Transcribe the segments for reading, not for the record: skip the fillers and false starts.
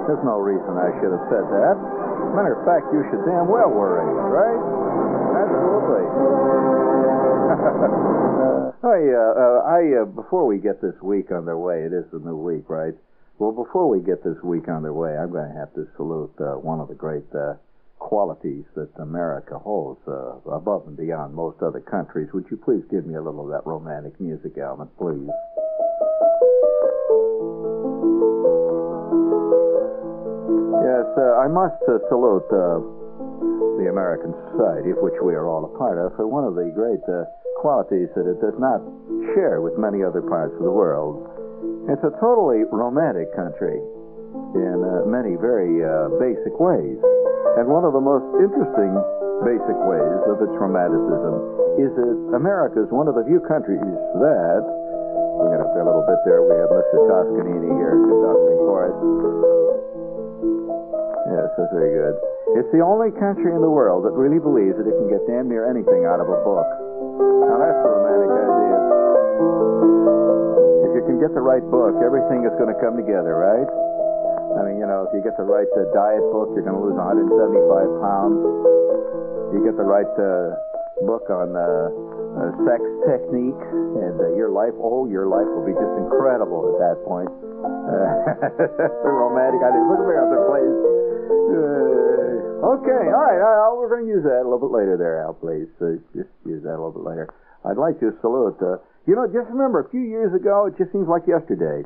There's no reason I should have said that. Matter of fact, you should damn well worry, right? Absolutely. Before we get this week underway, it is the new week, right? Well, before we get this week underway, I'm going to have to salute one of the great qualities that America holds above and beyond most other countries. Would you please give me a little of that romantic music element, please? Yes, I must salute the American society, of which we are all a part of, for one of the great qualities that it does not share with many other parts of the world. It's a totally romantic country in many very basic ways. And one of the most interesting basic ways of its romanticism is that America is one of the few countries that, we're going to play a little bit there, we have Mr. Toscanini here conducting for us. Yes, that's very good. It's the only country in the world that really believes that it can get damn near anything out of a book. Now, that's a romantic idea. If you can get the right book, everything is going to come together, right? I mean, you know, if you get the right diet book, you're going to lose 175 pounds. You get the right book on sex technique, and your life will be just incredible at that point. That's a romantic idea. Look at my other place. Okay, all right. We're going to use that a little bit later there, Al, please. Just use that a little bit later. I'd like to salute. Just remember, a few years ago, it just seems like yesterday,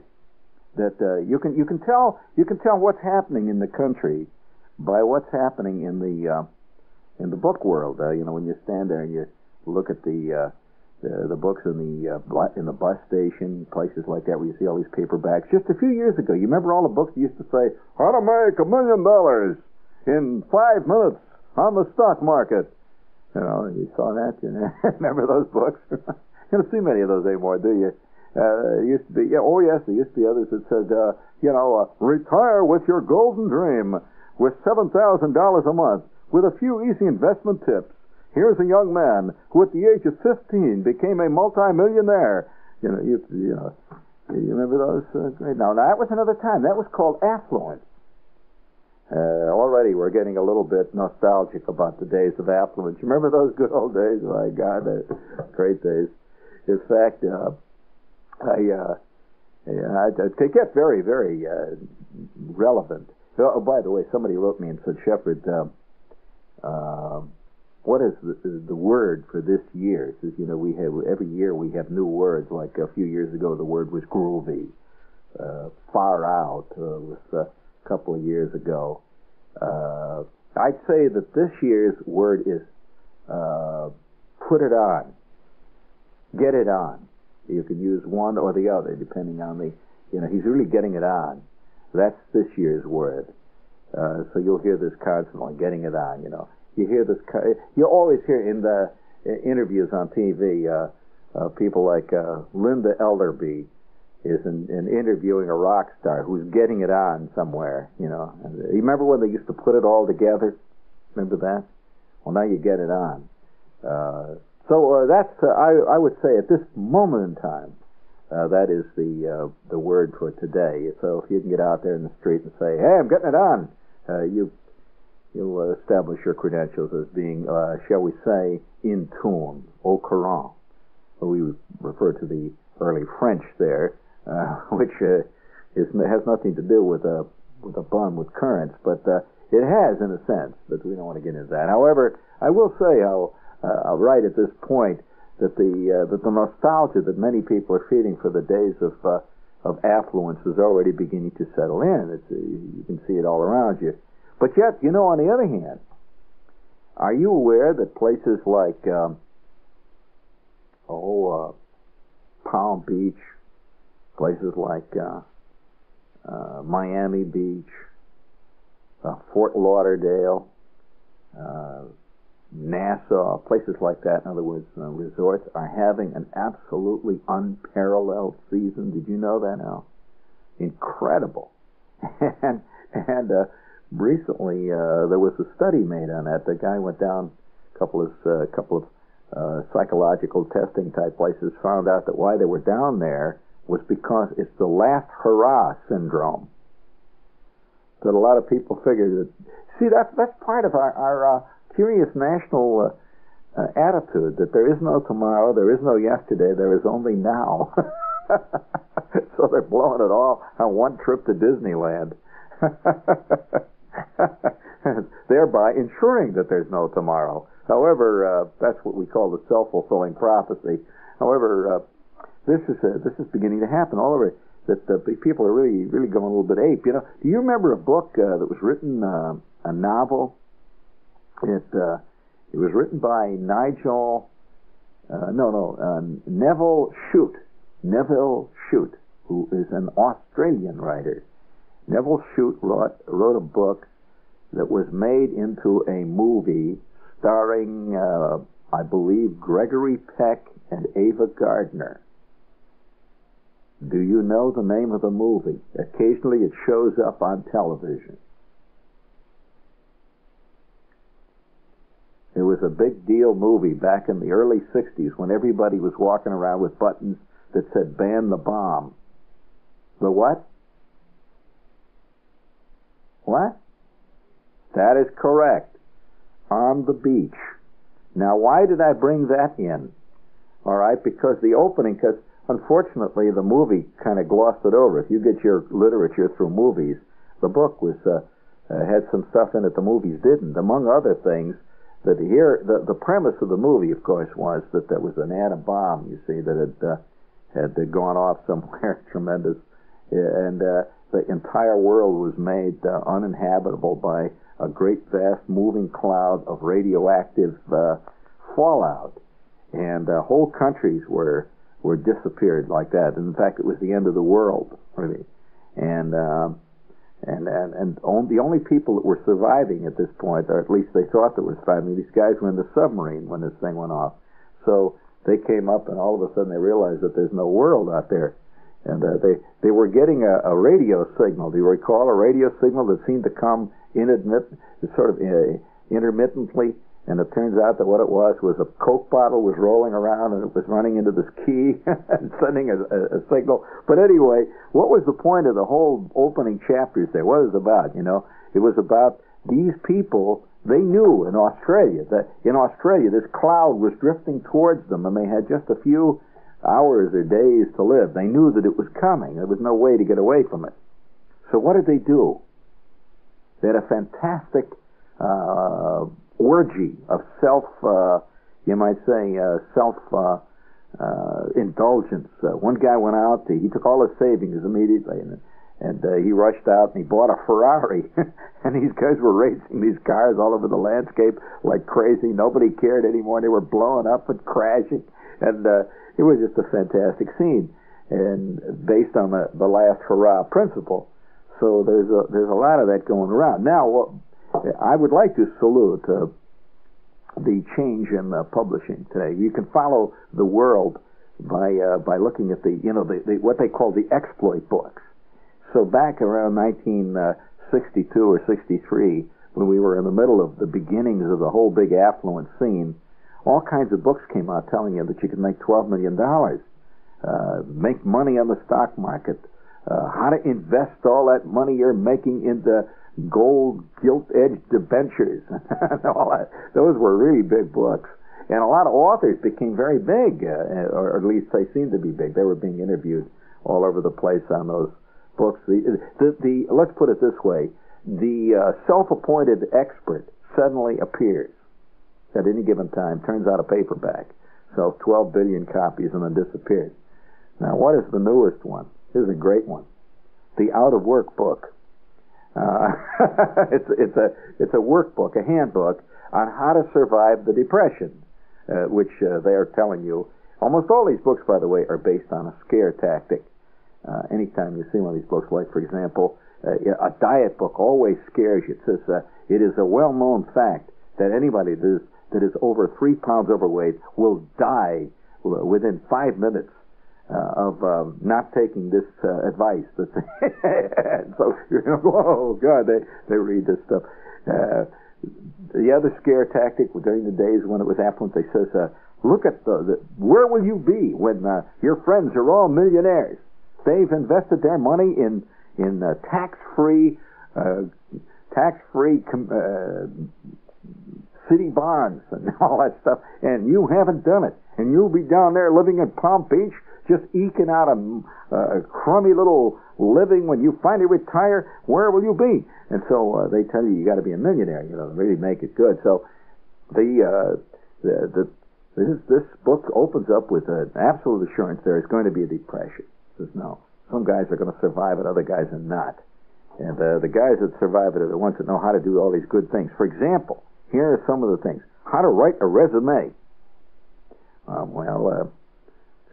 that you can tell what's happening in the country by what's happening in the book world. When you stand there and you look at the books in the bus station, places like that, where you see all these paperbacks. Just a few years ago, you remember all the books that used to say, "How to make $1 million in 5 minutes on the stock market." You saw that. Remember those books? You don't see many of those anymore, do you? There used to be, there used to be others that said, retire with your golden dream with $7,000 a month with a few easy investment tips. Here's a young man who, at the age of 15, became a multimillionaire. You remember those? Great. Now, that was another time. That was called affluence. Already we're getting a little bit nostalgic about the days of affluence. You remember those good old days? My God, great days. In fact, to get very, very relevant. Oh, by the way, somebody wrote me and said, Shepard, what is the word for this year? It says, every year we have new words. Like a few years ago, the word was groovy. Far out was a couple of years ago. I'd say that this year's word is put it on. Get it on. You can use one or the other, depending on he's really getting it on. That's this year's word. So you'll hear this constantly, getting it on, You hear this, you always hear in the interviews on TV, people like Linda Elderby is in interviewing a rock star who's getting it on somewhere, And you remember when they used to put it all together? Remember that? Well, now you get it on. So that's, I would say at this moment in time, that is the word for today. So if you can get out there in the street and say, "Hey, I'm getting it on," you'll establish your credentials as being, shall we say, in tune, au courant. We refer to the early French there, which has nothing to do with a bun with currents, but it has in a sense. But we don't want to get into that. However, I will say how right at this point that the nostalgia that many people are feeling for the days of affluence is already beginning to settle in. You can see it all around you. But yet, on the other hand, are you aware that places like Palm Beach, places like Miami Beach, Fort Lauderdale, Nassau, places like that. In other words, resorts are having an absolutely unparalleled season. Did you know that, Al? Incredible. and recently there was a study made on that. The guy went down a couple of psychological testing type places, found out that why they were down there was because it's the last hurrah syndrome. That a lot of people figured that. See, that's part of our curious national attitude, that there is no tomorrow, there is no yesterday, there is only now. So they're blowing it all on one trip to Disneyland, thereby ensuring that there's no tomorrow. However, that's what we call the self-fulfilling prophecy. However, this is beginning to happen all over. That people are really going a little bit ape. You know, do you remember a book that was written, a novel? It was written by Neville Shute, who is an Australian writer. Neville Shute wrote a book that was made into a movie starring, I believe, Gregory Peck and Ava Gardner. Do you know the name of the movie? Occasionally it shows up on television. It was a big deal movie back in the early 60s when everybody was walking around with buttons that said "Ban the Bomb." The what? What? That is correct. On the Beach. Now, why did I bring that in? All right, because the opening, because unfortunately the movie kind of glossed it over. If you get your literature through movies, the book was had some stuff in it the movies didn't. Among other things, that here the premise of the movie, of course, was that there was an atom bomb. You see, that had gone off somewhere tremendous, and the entire world was made uninhabitable by a great, vast, moving cloud of radioactive fallout, and whole countries were disappeared like that. And in fact, it was the end of the world, really. And the only people that were surviving at this point, or at least they thought they were surviving, these guys were in the submarine when this thing went off. So they came up, and all of a sudden they realized that there's no world out there. And they were getting a radio signal. Do you recall a radio signal that seemed to come intermittently? And it turns out that what it was a Coke bottle was rolling around, and it was running into this key and sending a signal. But anyway, what was the point of the whole opening chapters there? What was it about? You know, it was about these people. They knew in Australia that this cloud was drifting towards them, and they had just a few hours or days to live. They knew that it was coming. There was no way to get away from it. So what did they do? They had a fantastic orgy of self-indulgence. One guy went out, he took all his savings immediately, and he rushed out and he bought a Ferrari. And these guys were racing these cars all over the landscape like crazy. Nobody cared anymore. They were blowing up and crashing. And it was just a fantastic scene, and based on the last hurrah principle. So there's a lot of that going around. Now, I would like to salute the change in publishing today. You can follow the world by looking at the what they call the exploit books. So back around 1962 or 63, when we were in the middle of the beginnings of the whole big affluent scene, all kinds of books came out telling you that you could make $12 million, make money on the stock market, how to invest all that money you're making into gold gilt-edged debentures. All that. Those were really big books. And a lot of authors became very big, or at least they seemed to be big. They were being interviewed all over the place on those books. Let's put it this way. The self-appointed expert suddenly appears at any given time, turns out a paperback, sells 12 billion copies, and then disappears. Now, what is the newest one? This is a great one. The Out-of-Work book. It's a workbook, a handbook on how to survive the depression, which they are telling you Almost all these books, by the way, are based on a scare tactic. Anytime you see one of these books, like, for example, a diet book always scares you. It says, it is a well-known fact that anybody that is over 3 pounds overweight will die within 5 minutes of not taking this advice. So you're going to go, oh, God, they read this stuff. The other scare tactic during the days when it was affluent, they says, look at where will you be when your friends are all millionaires? They've invested their money in tax-free city bonds and all that stuff, and you haven't done it. And you'll be down there living in Palm Beach, just eking out a crummy little living. When you finally retire, where will you be? And so they tell you got to be a millionaire, to really make it good. So this book opens up with an absolute assurance there is going to be a depression. It says no, some guys are going to survive it, other guys are not. And the guys that survive it are the ones that know how to do all these good things. For example, here are some of the things: how to write a resume.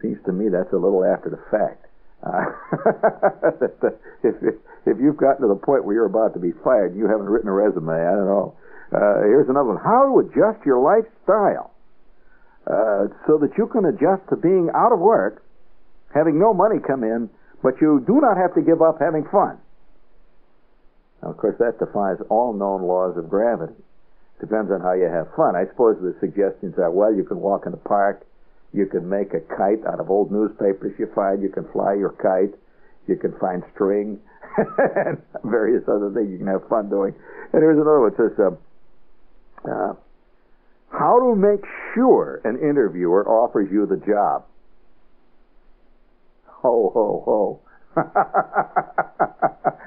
Seems to me that's a little after the fact. If you've gotten to the point where you're about to be fired and you haven't written a resume, I don't know. Here's another one: how to adjust your lifestyle so that you can adjust to being out of work, having no money come in, but you do not have to give up having fun. Now, of course, that defies all known laws of gravity. Depends on how you have fun. I suppose the suggestions are, well, you can walk in the park, you can make a kite out of old newspapers you find, you can fly your kite, you can find string, and various other things you can have fun doing. And here's another one. It says, how to make sure an interviewer offers you the job. Ho, ho, ho.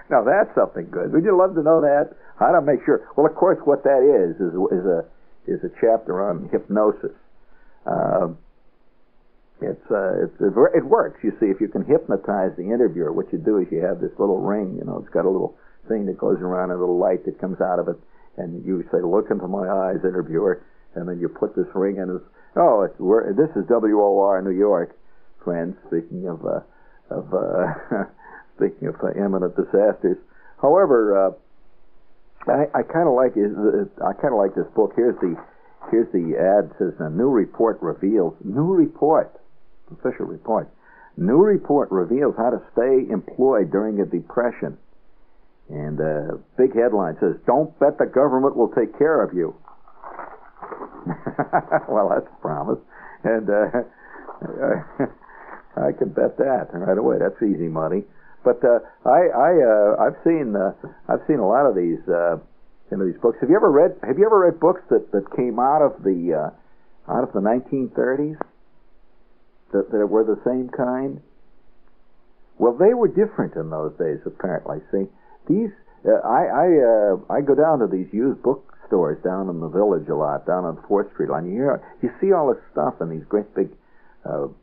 Now that's something good. Would you love to know that? How to make sure? Well, of course, what that is a chapter on hypnosis. It works. You see, if you can hypnotize the interviewer, what you do is you have this little ring. It's got a little thing that goes around, a little light that comes out of it, and you say, "Look into my eyes, interviewer," and then you put this ring in. This is WOR New York, friends. Speaking of imminent disasters. However, I kind of like this book. Here's the ad. It says, a new report reveals. Official report. New report reveals how to stay employed during a depression. And big headline says, "Don't bet the government will take care of you." Well, that's a promise. And I can bet that right away. That's easy money. But I've seen a lot of these these books. Have you ever read books that came out of the 1930s that were the same kind? Well, they were different in those days, apparently. See, these I go down to these used bookstores down in the Village a lot, down on 4th Street line. You see all this stuff in these great big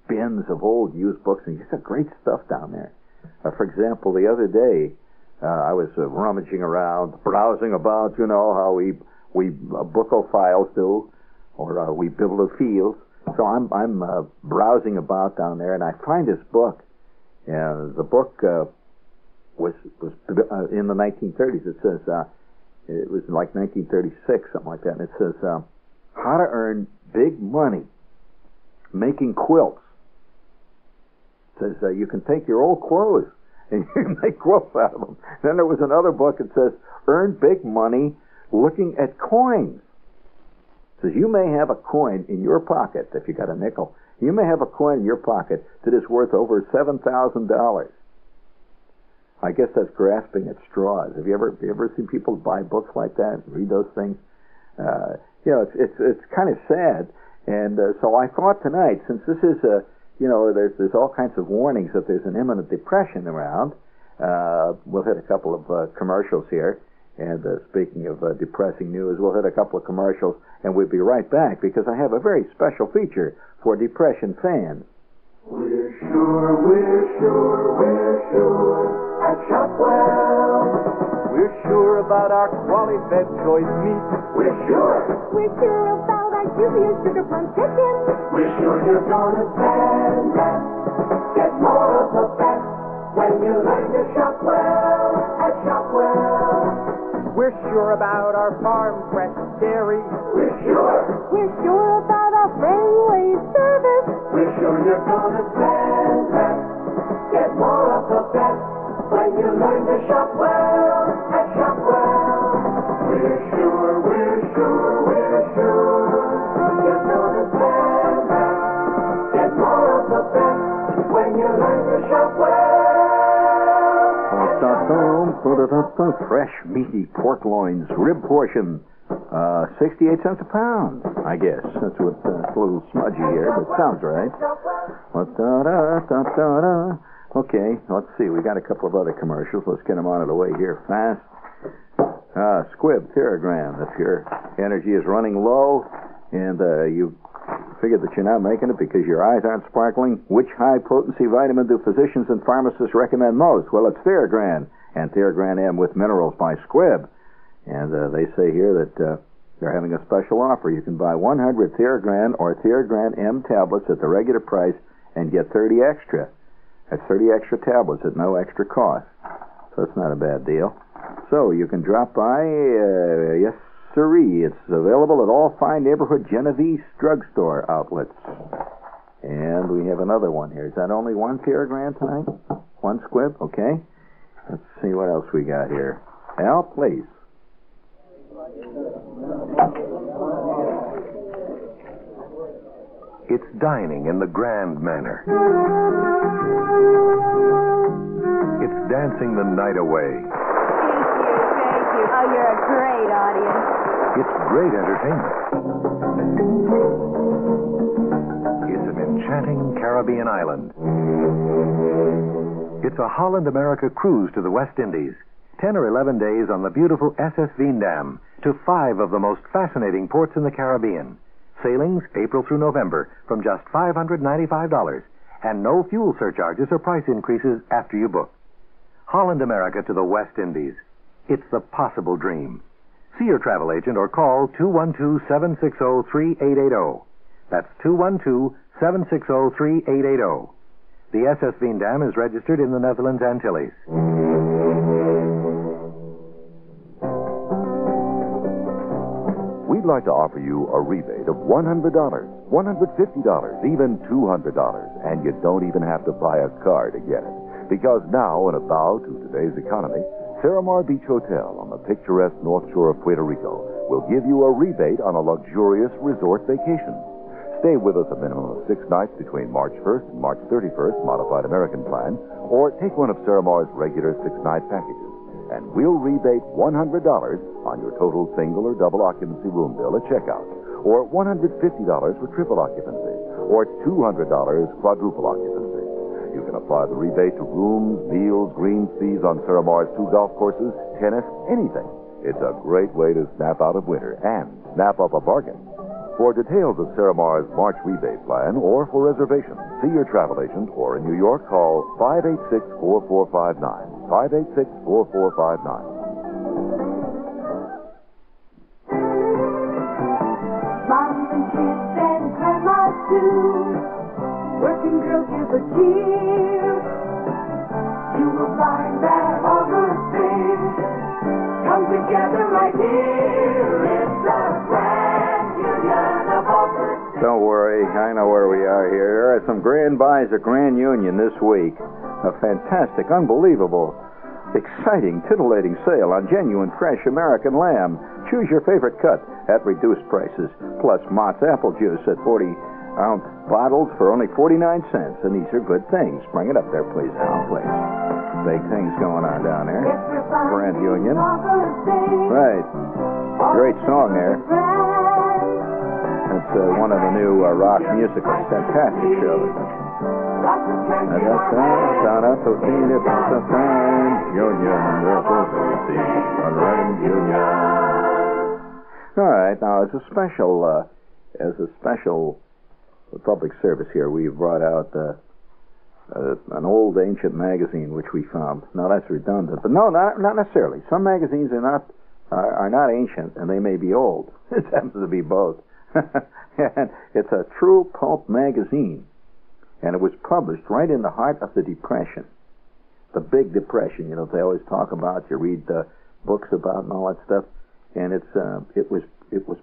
bins of old used books, and you see great stuff down there. For example, the other day I was rummaging around, browsing about. How we bookophiles do, or we bibliophiles. So I'm browsing about down there, and I find this book. And the book was in the 1930s. It says it was like 1936, something like that. And it says how to earn big money making quilts. It says you can take your old clothes and you can make quilts out of them. Then there was another book that says earn big money looking at coins. It says you may have a coin in your pocket, if you got a nickel. You may have a coin in your pocket that is worth over $7,000. I guess that's grasping at straws. Have you ever seen people buy books like that, read those things? It's kind of sad. And so I thought tonight, since this is there's all kinds of warnings that there's an imminent depression around. We'll hit a couple of commercials here. And speaking of depressing news, we'll hit a couple of commercials, and we'll be right back because I have a very special feature for depression fans. We're sure at Shopwell. We're sure about our quality fed choice meat. We're sure about our juiciest sugar plum chicken. We're sure you're gonna spend that. Get more of the best when you learn to shop well at Shopwell. We're sure about our farm-fresh dairy. We're sure. We're sure about our friendly service. We're sure you're gonna spend that. Get more of the best when you learn to shop well at Shopwell. We're sure, we're sure, we're sure you're gonna spend that. Get more of the best when you learn to shop well. Fresh, meaty pork loins, rib portion, 68 cents a pound, I guess. That's what, it's a little smudgy here, but sounds right. Okay, let's see. We got a couple of other commercials. Let's get them out of the way here fast. Squib, Theragram. If your energy is running low and you figured that you're not making it because your eyes aren't sparkling, which high-potency vitamin do physicians and pharmacists recommend most? Well, it's Theragram and Theragram M with minerals by Squib. And they say here that they're having a special offer. You can buy 100 Theragram or Theragram M tablets at the regular price and get 30 extra. That's 30 extra tablets at no extra cost. So it's not a bad deal. So you can drop by, yes, sirree. It's available at all fine neighborhood Genovese drugstore outlets. And we have another one here. Is that only one Theragram tonight? One Squib? Okay. Let's see what else we got here. Al, please. It's dining in the grand manner. It's dancing the night away. Thank you. Oh, you're a great audience. It's great entertainment. It's an enchanting Caribbean island. It's a Holland America cruise to the West Indies. 10 or 11 days on the beautiful SS Veendam to 5 of the most fascinating ports in the Caribbean. Sailings April through November from just $595 and no fuel surcharges or price increases after you book. Holland America to the West Indies. It's the possible dream. See your travel agent or call 212-760-3880. That's 212-760-3880. The SS Veendam is registered in the Netherlands Antilles. We'd like to offer you a rebate of $100, $150, even $200, and you don't even have to buy a car to get it. Because now, in a bow to today's economy, Ceramar Beach Hotel on the picturesque North Shore of Puerto Rico will give you a rebate on a luxurious resort vacation. Stay with us a minimum of 6 nights between March 1st and March 31st, modified American plan, or take one of Ceramar's regular 6-night packages, and we'll rebate $100 on your total single or double occupancy room bill at checkout, or $150 for triple occupancy, or $200 quadruple occupancy. You can apply the rebate to rooms, meals, green fees on Ceramar's 2 golf courses, tennis, anything. It's a great way to snap out of winter and snap up a bargain. For details of Ceramar's March rebate plan or for reservations, see your travel agent or in New York, call 586-4459. 586-4459. Moms and kids and grandmas too. Working girls give a cheer. You will find that all good things come together right here. It's a grand union of all good things. Don't worry, I know where we are here. There are some grand buys at Grand Union this week. A fantastic, unbelievable, exciting, titillating sale on genuine, fresh American lamb. Choose your favorite cut at reduced prices. Plus Mott's apple juice at 40-ounce bottles for only 49 cents. And these are good things. Bring it up there, please, Al, please. Big things going on down there. Grand Union. Right. Great song there. That's one of the new rock musicals. Fantastic show. All right, now as a special public service here, we brought out an old ancient magazine which we found. Now that's redundant, but no, not necessarily. Some magazines are not ancient and they may be old. It happens to be both. And it's a true pulp magazine. And it was published right in the heart of the Depression. The Big Depression, they always talk about, you read the books about and all that stuff. And it was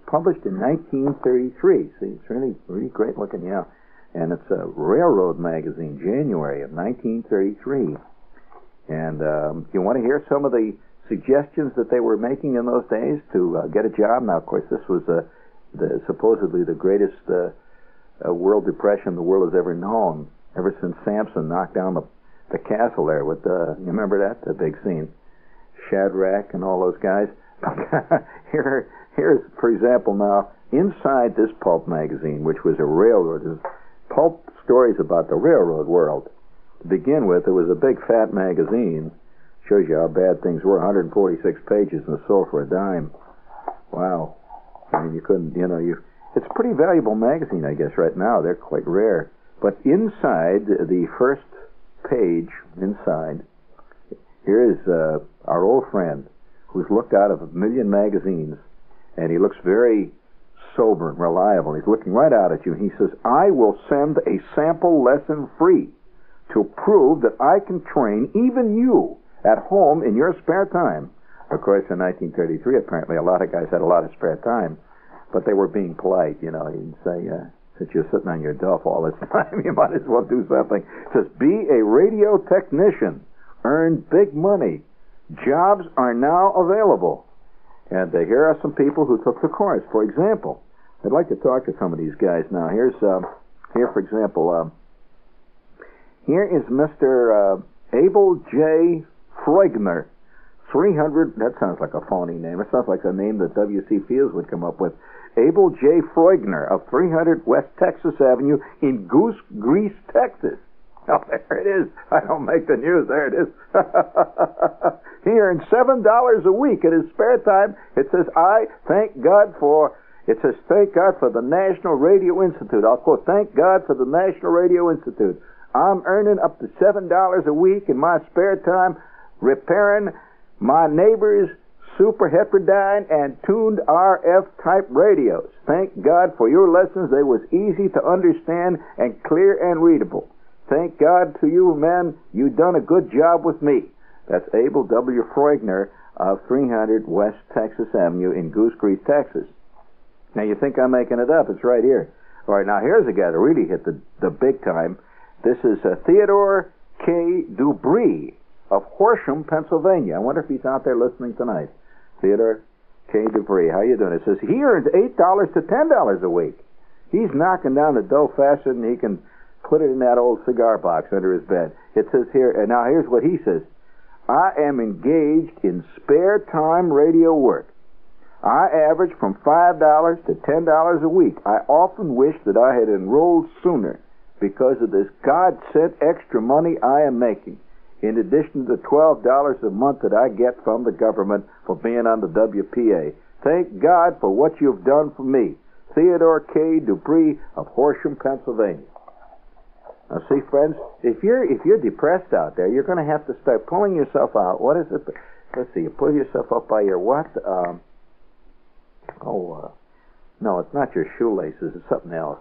published in 1933. See, it's really great looking, yeah. And it's a railroad magazine, January of 1933. And you want to hear some of the suggestions that they were making in those days to get a job? Now, of course, this was supposedly the greatest world depression the world has ever known, ever since Samson knocked down the castle there with you remember that? The big scene. Shadrach and all those guys. Here's, for example, now, inside this pulp magazine, which was a railroad, pulp stories about the railroad world. To begin with, it was a big fat magazine. Shows you how bad things were. 146 pages and sold for a dime. Wow. I mean, you couldn't, it's a pretty valuable magazine, I guess, right now. They're quite rare. But inside the first page, here is our old friend who's looked out of a million magazines, and he looks very sober and reliable. He's looking right out at you, and he says, I will send a sample lesson free to prove that I can train even you at home in your spare time. Of course, in 1933, apparently a lot of guys had a lot of spare time, but they were being polite, You'd say, since you're sitting on your duff all this time, you might as well do something. It says, be a radio technician. Earn big money. Jobs are now available. And here are some people who took the course. For example, I'd like to talk to some of these guys now. Here, for example, here is Mr. Abel J. Freugner. 300, that sounds like a phony name. It sounds like a name that W.C. Fields would come up with. Abel J. Freugner of 300 West Texas Avenue in Goose Grease, Texas. Oh, there it is. I don't make the news. There it is. He earned $7 a week in his spare time. It says, thank God for the National Radio Institute. I'll quote, thank God for the National Radio Institute. I'm earning up to $7 a week in my spare time repairing my neighbor's super heterodyne and tuned RF type radios. Thank God for your lessons. They was easy to understand and clear and readable. Thank God to you, man. You done a good job with me. That's Abel W. Freugner of 300 West Texas Avenue in Goose Grease, Texas. Now, you think I'm making it up. It's right here. All right, now here's a guy that really hit the big time. This is Theodore K. Dubree of Horsham, Pennsylvania. I wonder if he's out there listening tonight. Theodore K. Dubree, how you doing? It says he earns $8 to $10 a week. He's knocking down the dough faster than he can put it in that old cigar box under his bed. It says here, and now here's what he says. I am engaged in spare time radio work. I average from $5 to $10 a week. I often wish that I had enrolled sooner because of this God-sent extra money I am making, in addition to the $12 a month that I get from the government for being on the WPA. Thank God for what you've done for me. Theodore K. Dubree of Horsham, Pennsylvania. Now, see, friends, if you're depressed out there, you're going to have to start pulling yourself out. What is it? Let's see. You pull yourself up by your what? No, it's not your shoelaces. It's something else.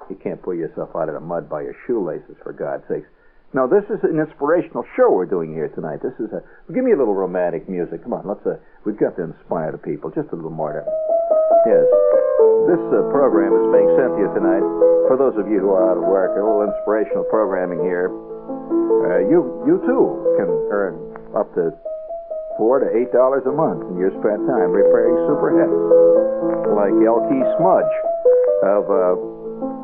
You can't pull yourself out of the mud by your shoelaces, for God's sakes. No, this is an inspirational show we're doing here tonight. This is give me a little romantic music. Come on, we've got to inspire the people. Just a little more. Yes. This program is being sent to you tonight. For those of you who are out of work, a little inspirational programming here. You too can earn up to $4 to $8 a month in your spare time repairing superheads, like L.K. Smudge of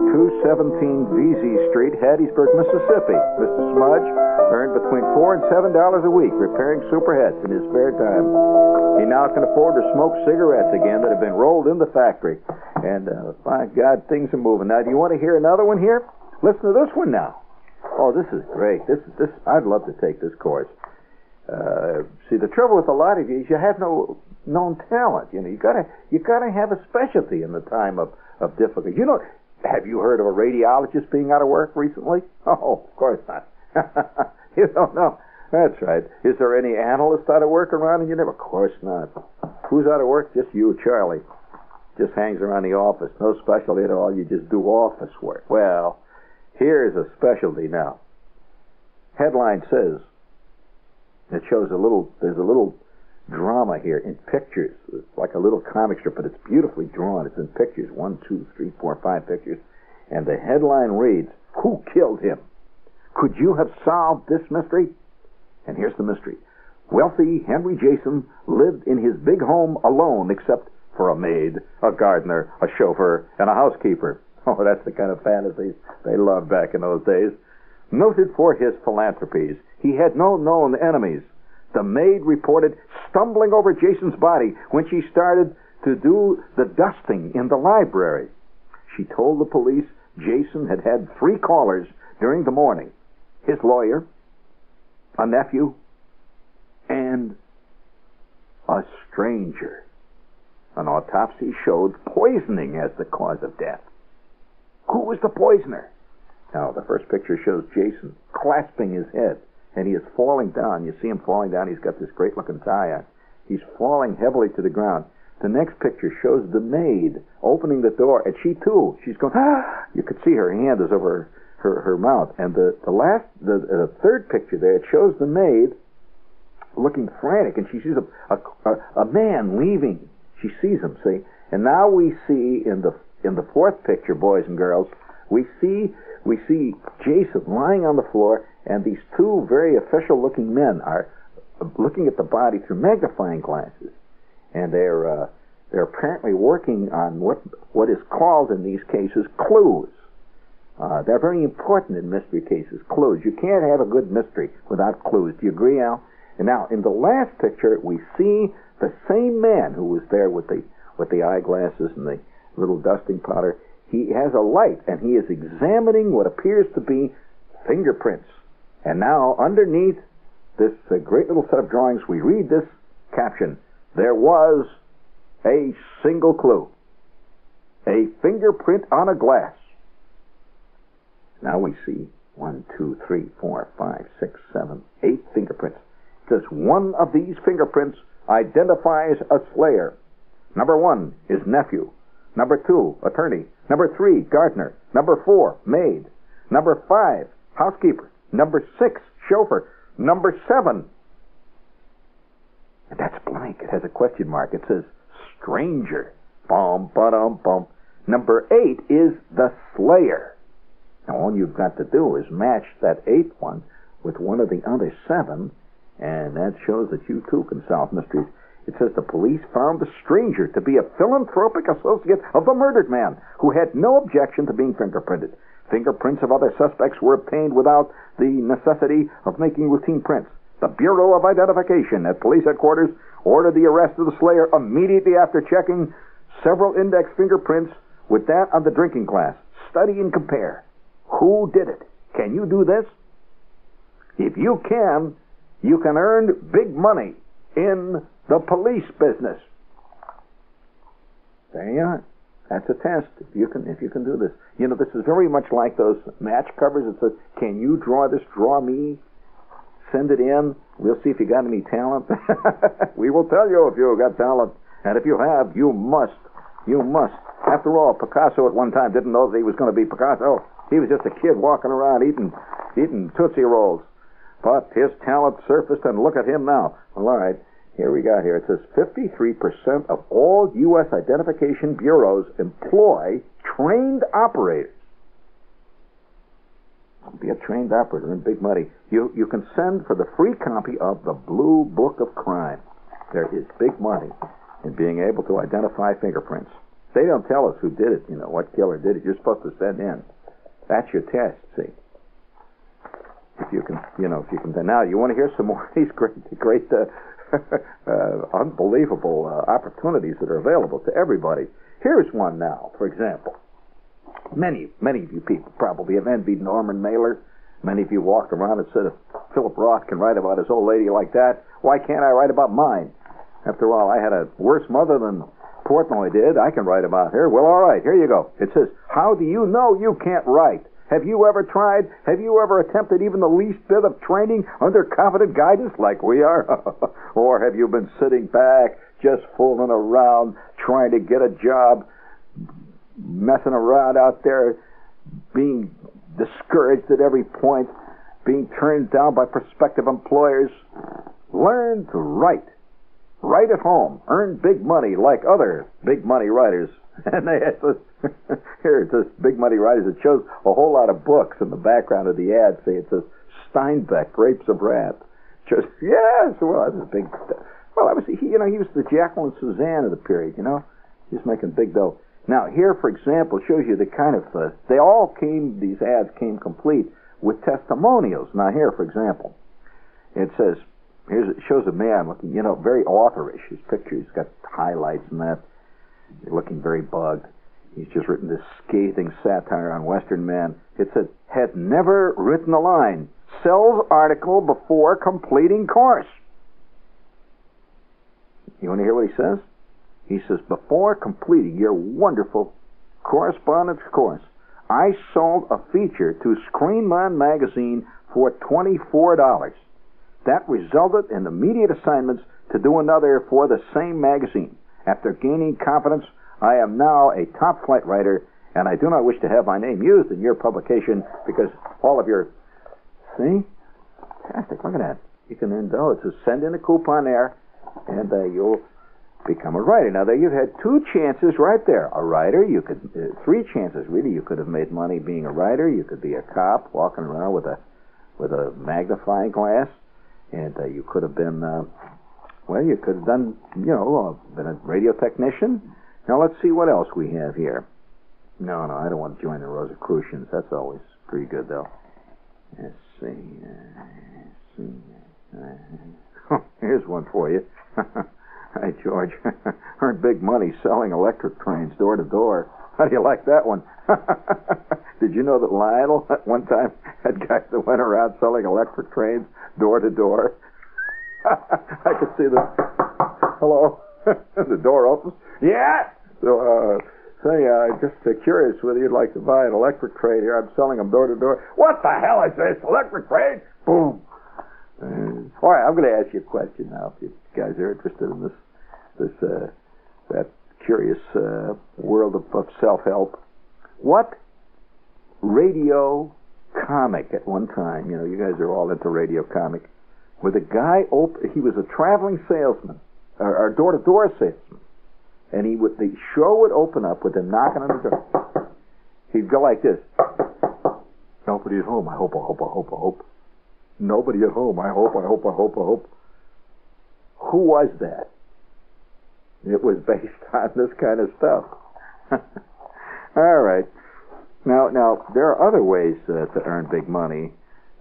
217 VZ Street, Hattiesburg, Mississippi. Mr. Smudge earned between $4 and $7 a week repairing superheads in his spare time. He now can afford to smoke cigarettes again that have been rolled in the factory. And, by God, things are moving. Now, do you want to hear another one here? Listen to this one now. Oh, this is great. This I'd love to take this course. See, the trouble with a lot of you is you have no known talent. You know, you gotta have a specialty in the time of difficulty. You know, have you heard of a radiologist being out of work recently? Oh, of course not. You don't know. That's right. Is there any analyst out of work around and you never? Of course not. Who's out of work? Just you, Charlie. just hangs around the office. No specialty at all. You just do office work. Well, here's a specialty now. Headline says, it shows there's a little drama here in pictures. It's like a little comic strip, but it's beautifully drawn. It's in pictures. 1, 2, 3, 4, 5 pictures. And the headline reads, "Who killed him? Could you have solved this mystery?" And here's the mystery. Wealthy Henry Jason lived in his big home alone except for a maid, a gardener, a chauffeur, and a housekeeper. Oh, that's the kind of fantasies they loved back in those days. Noted for his philanthropies, he had no known enemies. The maid reported stumbling over Jason's body when she started to do the dusting in the library. She told the police Jason had had 3 callers during the morning. His lawyer, a nephew, and a stranger. An autopsy showed poisoning as the cause of death. Who was the poisoner? Now, the first picture shows Jason clasping his head, and he is falling down. You see him falling down. He's got this great-looking tie on. He's falling heavily to the ground. The next picture shows the maid opening the door, and she, too, she's going, ah! You could see her hand is over her mouth. And the third picture there, it shows the maid looking frantic, and she sees a man leaving. She sees him, see? And now we see in the fourth picture, boys and girls, we see Jason lying on the floor, and these 2 very official-looking men are looking at the body through magnifying glasses, and they're apparently working on what is called in these cases clues. They're very important in mystery cases. Clues. You can't have a good mystery without clues. Do you agree, Al? And now, in the last picture, we see the same man who was there with the eyeglasses and the little dusting powder. He has a light, and he is examining what appears to be fingerprints. And now, underneath this great little set of drawings, we read this caption: "There was a single clue. A fingerprint on a glass." Now we see 1, 2, 3, 4, 5, 6, 7, 8 fingerprints. It says one of these fingerprints identifies a slayer. Number 1 is nephew. Number 2, attorney. Number 3, gardener. Number 4, maid. Number 5, housekeeper. Number 6, chauffeur. Number 7, and that's blank. It has a question mark. It says stranger. Bum, ba-dum, bum. Number 8 is the slayer. Now, all you've got to do is match that 8th one with one of the other 7, and that shows that you, too, can solve mysteries. It says the police found the stranger to be a philanthropic associate of the murdered man who had no objection to being fingerprinted. Fingerprints of other suspects were obtained without the necessity of making routine prints. The Bureau of Identification at police headquarters ordered the arrest of the slayer immediately after checking several index fingerprints with that on the drinking glass. Study and compare. Who did it? Can you do this? If you can earn big money in the police business. There you are. That's a test. If you can do this. You know, this is very much like those match covers. It says, "Can you draw this? Draw me. Send it in. We'll see if you got any talent." We will tell you if you've got talent. And if you have, you must. After all, Picasso at one time didn't know that he was going to be Picasso. He was just a kid walking around eating Tootsie Rolls. But his talent surfaced, and look at him now. Well, all right. Here we got here. It says 53% of all U.S. identification bureaus employ trained operators. Be a trained operator and big money. You can send for the free copy of the Blue Book of Crime. There is big money in being able to identify fingerprints. They don't tell us who did it, what killer did it. You're supposed to send in. That's your test, see. If you can. Now, you want to hear some more of these great unbelievable opportunities that are available to everybody. Here's one now, for example. Many of you people probably have envied Norman Mailer. Many of you walked around and said, if Philip Roth can write about his old lady like that, why can't I write about mine? After all, I had a worse mother than Portnoy did. I can write about her. Well, all right, here you go. It says, how do you know you can't write? Have you ever tried? Have you ever attempted even the least bit of training under competent guidance like we are? Or have you been sitting back, just fooling around, trying to get a job, messing around out there, being discouraged at every point, being turned down by prospective employers. Learn to write. Write at home. Earn big money like other big money writers. And they had this, here it says big money writers. It shows a whole lot of books in the background of the ad. See, it says Steinbeck, Grapes of Wrath. Just, yes, well, that was a big, well, he was the Jacqueline Suzanne of the period, you know. He was making big dough. Now, here, for example, shows you the kind of, these ads came complete with testimonials. Now, here, for example, it says, it shows a man looking, you know, very authorish. His picture, he's got highlights and that. He's looking very bugged. He's just written this scathing satire on Western men. It said, had never written a line. Sells article before completing course. You want to hear what he says? He says, before completing your wonderful correspondence course, I sold a feature to Screenman magazine for $24. That resulted in immediate assignments to do another for the same magazine. After gaining confidence, I am now a top flight writer, and I do not wish to have my name used in your publication because all of your... See? Fantastic. Look at that. You can indulge. So send in a coupon there, and you'll become a writer. Now, there you've had two chances right there. A writer, you could... three chances, really. You could have made money being a writer. You could be a cop walking around with a magnifying glass, and you could have been... well, you could have done, you know, been a radio technician. Now, let's see what else we have here. No, I don't want to join the Rosicrucians. That's always pretty good, though. Let's see. Here's one for you. Hi, George. Earned big money selling electric trains door to door. How do you like that one? Did you know that Lionel at one time had guys that went around selling electric trains door to door? I could see the... Hello? The door opens. Yeah! So, just curious whether you'd like to buy an electric train here. I'm selling them door to door. What the hell is this? Electric train? Boom! All right, I'm going to ask you a question now, if you guys are interested in that curious world of self-help. What radio comic at one time, you know, you guys are all into radio comic, where the guy, he was a traveling salesman, or door-to-door salesman, and the show would open up with him knocking on the door. He'd go like this. Nobody at home, I hope. Nobody at home, I hope. Who was that? It was based on this kind of stuff. All right. Now, there are other ways to earn big money.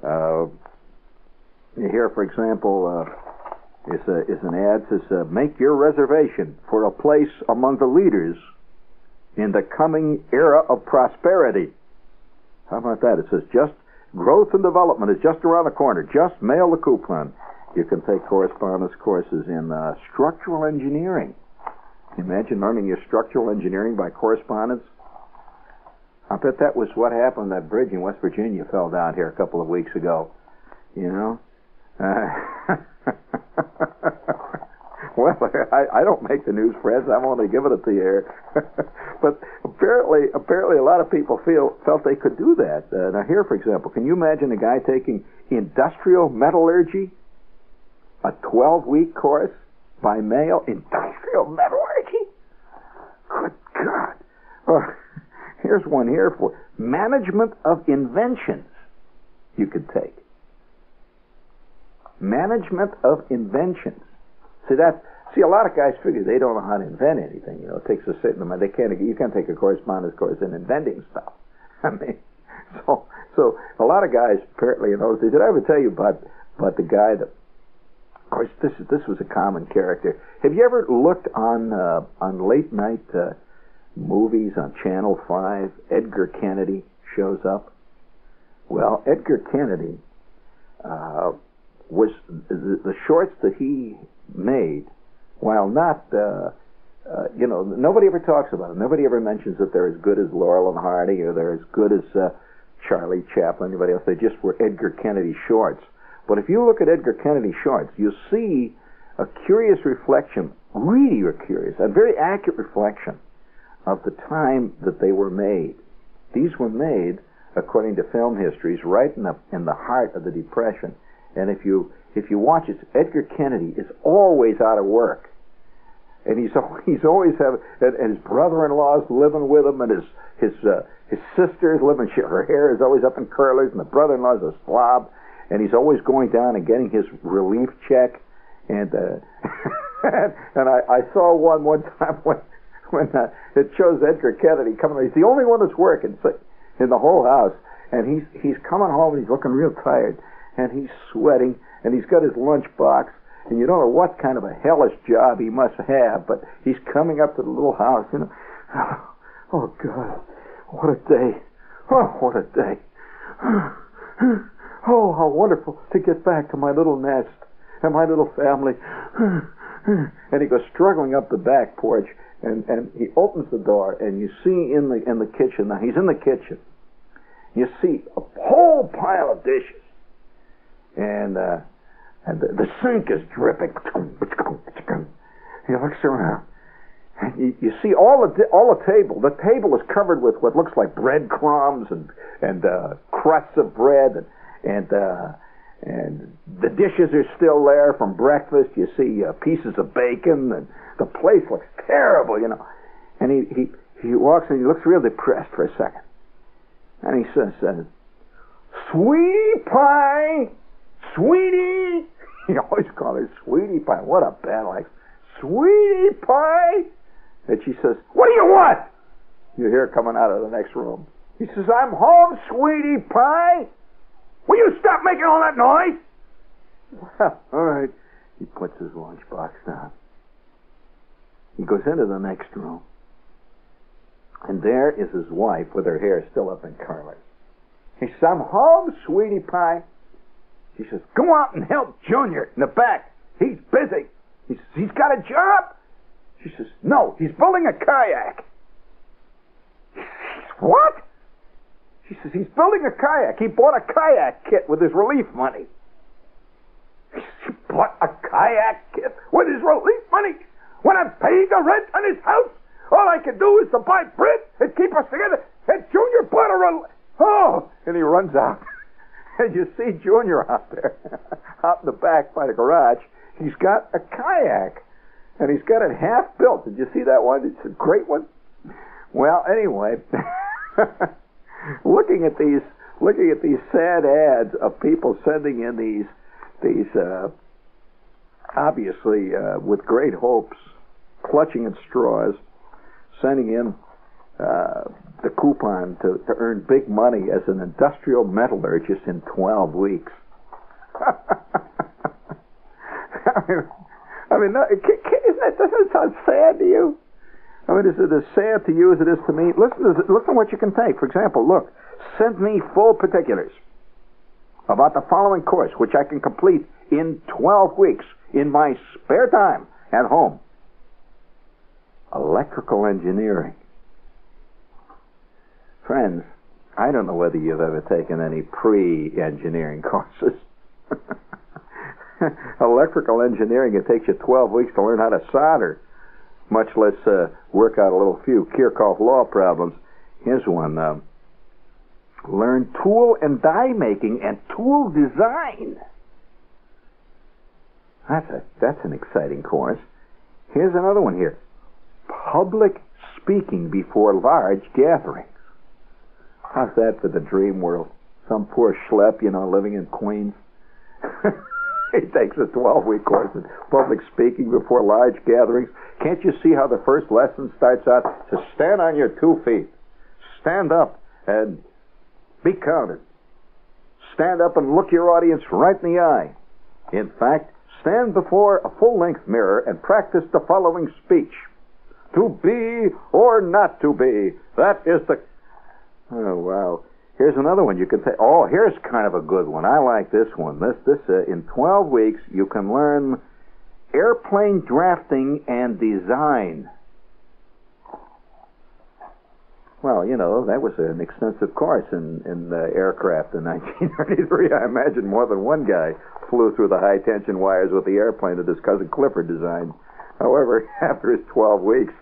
Here, for example, is an ad that says, make your reservation for a place among the leaders in the coming era of prosperity. How about that? It says, just growth and development is just around the corner. Just mail the coupon. You can take correspondence courses in structural engineering. Imagine learning your structural engineering by correspondence. I bet that was what happened. That bridge in West Virginia fell down here a couple of weeks ago. You know? Well, I don't make the news, friends. I'm only giving it to you here. But apparently, a lot of people felt they could do that. Now, here, for example, can you imagine a guy taking industrial metallurgy, a 12-week course by mail? Industrial metallurgy? Good God! Here's one here for management of inventions. You could take management of inventions. See, a lot of guys figure they don't know how to invent anything. You know, it takes a certain amount. You can't take a correspondence course in inventing stuff. I mean, so a lot of guys apparently, you know, did I ever tell you about the guy that? Of course, this was a common character. Have you ever looked on late night movies on Channel 5? Edgar Kennedy shows up. Well, Edgar Kennedy was the shorts that he made, while not, you know, nobody ever talks about them. Nobody ever mentions that they're as good as Laurel and Hardy or they're as good as Charlie Chaplin, anybody else. They just were Edgar Kennedy shorts. But if you look at Edgar Kennedy shorts, you see a curious reflection really are curious, a very accurate reflection of the time that they were made. These were made, according to film histories, right in the heart of the Depression. And if you watch it, Edgar Kennedy is always out of work, and he's always and his brother-in-law's living with him, and his sister's living. Her hair is always up in curlers, and the brother-in-law's a slob, and he's always going down and getting his relief check. And and I saw one time when it shows Edgar Kennedy coming. He's the only one that's working in the whole house, and he's coming home and he's looking real tired, and he's sweating, and he's got his lunch box, and you don't know what kind of a hellish job he must have, but he's coming up to the little house, you know. Oh God, what a day! Oh, what a day! Oh, how wonderful to get back to my little nest and my little family. And he goes struggling up the back porch, and he opens the door, and you see in the kitchen. Now he's in the kitchen. You see a whole pile of dishes, and the sink is dripping. He looks around, and you see all the table. The table is covered with what looks like breadcrumbs and crusts of bread, and the dishes are still there from breakfast. You see pieces of bacon, and the place looks terrible, you know. And he walks and he looks real depressed for a second, and he says, "Sweetie pie, sweetie." He always called her Sweetie Pie. What a bad life. Sweetie Pie. And she says, "What do you want?" You hear coming out of the next room. He says, "I'm home, Sweetie Pie. Will you stop making all that noise?" Well, all right. He puts his lunchbox down. He goes into the next room. And there is his wife with her hair still up in curlers. He says, "I'm home, Sweetie Pie." She says, "Go out and help Junior in the back. He's busy." He says, "He's got a job?" She says, "No, he's building a kayak." He says, "What?" She says, "He's building a kayak. He bought a kayak kit with his relief money." He bought a kayak kit with his relief money? When I'm paying the rent on his house, all I can do is to buy bread and keep us together. And Junior bought a oh! And he runs out. And you see Junior out there, out in the back by the garage. He's got a kayak, and he's got it half built. Did you see that one? It's a great one. Well, anyway, looking at these sad ads of people sending in these obviously with great hopes, clutching at straws, sending in the coupon to earn big money as an industrial metallurgist in 12 weeks. I mean, doesn't it sound sad to you? I mean, is it as sad to you as it is to me? Listen what you can take. For example, look, send me full particulars about the following course, which I can complete in 12 weeks in my spare time at home. Electrical engineering. Friends, I don't know whether you've ever taken any pre-engineering courses. Electrical engineering, it takes you 12 weeks to learn how to solder, much less work out a few Kirchhoff law problems. Here's one. Learn tool and die making and tool design. That's an exciting course. Here's another one here. Public speaking before large gatherings. How's that for the dream world? Some poor schlep, living in Queens. He takes a 12-week course in public speaking before large gatherings. Can't you see how the first lesson starts out? To stand on your 2 feet. Stand up and be counted. Stand up and look your audience right in the eye. In fact, stand before a full-length mirror and practice the following speech. To be or not to be. That is the... Oh, wow. Here's another one you can say. Oh, here's kind of a good one. I like this one. This in 12 weeks, you can learn airplane drafting and design. Well, that was an extensive course in aircraft in 1933. I imagine more than one guy flew through the high-tension wires with the airplane that his cousin Clifford designed. However, after his 12 weeks,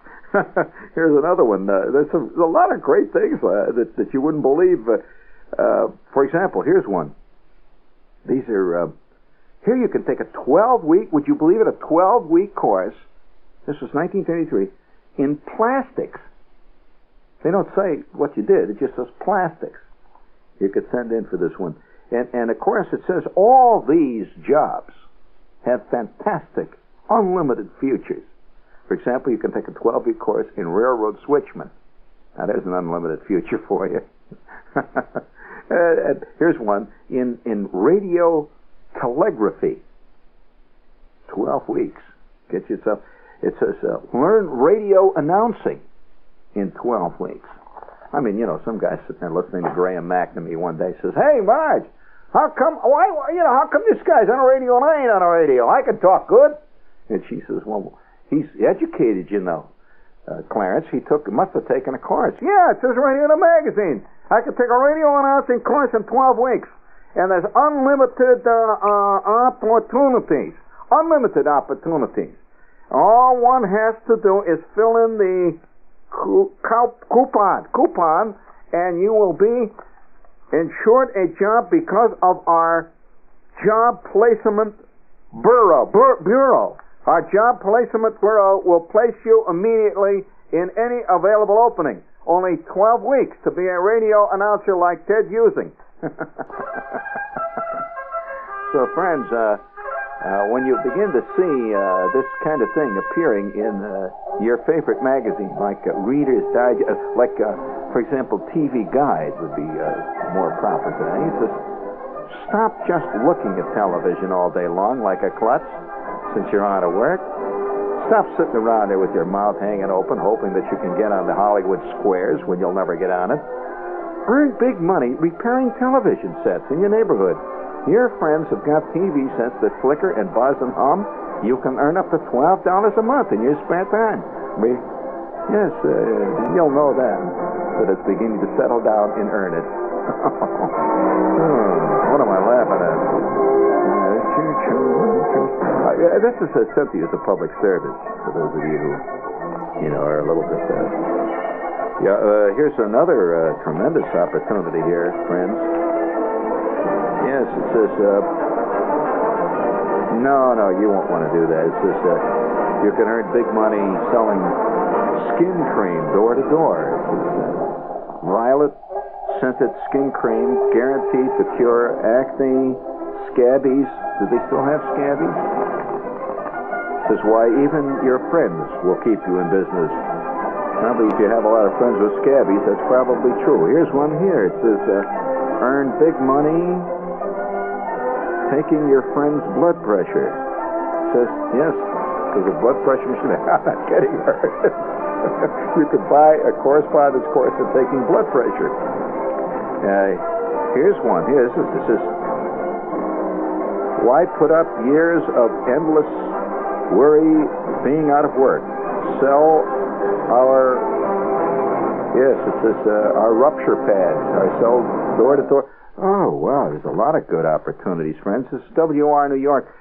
here's another one. There's a lot of great things that you wouldn't believe. For example, here's one. These are, here you can take a 12-week, would you believe it, a 12-week course. This was 1933, in plastics. They don't say what you did, it just says plastics. You could send in for this one. And of course, it says all these jobs have fantastic, unlimited futures. For example, you can take a 12-week course in railroad switchman. Now, there's an unlimited future for you. Here's one in radio telegraphy. 12 weeks. Get yourself. It says learn radio announcing in 12 weeks. I mean, you know, some guy sitting there listening to Graham McNamee one day says, "Hey, Marge, how come this guy's on the radio and I ain't on the radio? I can talk good." And she says, "Well, he's educated, you know, Clarence. He must have taken a course." "Yeah, it says right here in the magazine. I could take a radio announcing course in 12 weeks. And there's unlimited opportunities. Unlimited opportunities. All one has to do is fill in the coupon, and you will be insured a job because of our job placement bureau. Our job placement bureau will place you immediately in any available opening. Only 12 weeks to be a radio announcer like Ted Using." So, friends, when you begin to see this kind of thing appearing in your favorite magazine, like Reader's Digest, like, for example, TV Guide would be more proper today. It says, stop just looking at television all day long like a klutz, since you're out of work. Stop sitting around there with your mouth hanging open, hoping that you can get on the Hollywood squares when you'll never get on it. Earn big money repairing television sets in your neighborhood. Your friends have got TV sets that flicker and buzz and hum. You can earn up to $12 a month in your spare time. Yes, you'll know that it's beginning to settle down and earn it. What am I laughing at? This is simply as a public service for those of you who, are a little bit. Here's another tremendous opportunity here, friends. Yes, it says. No, you won't want to do that. It says you can earn big money selling skin cream door to door. It says violet scented skin cream guaranteed to cure acne, scabies. Do they still have scabies? Says why even your friends will keep you in business. Probably if you have a lot of friends with scabies, that's probably true. Here's one here. It says earn big money taking your friend's blood pressure. It says yes, because the blood pressure machine. I'm not getting hurt. You could buy a correspondence course in taking blood pressure. Here's one. Here, this is why put up years of endless worry being out of work. Sell our rupture pads. I sell door to door. Oh, wow, there's a lot of good opportunities, friends. This is WR New York.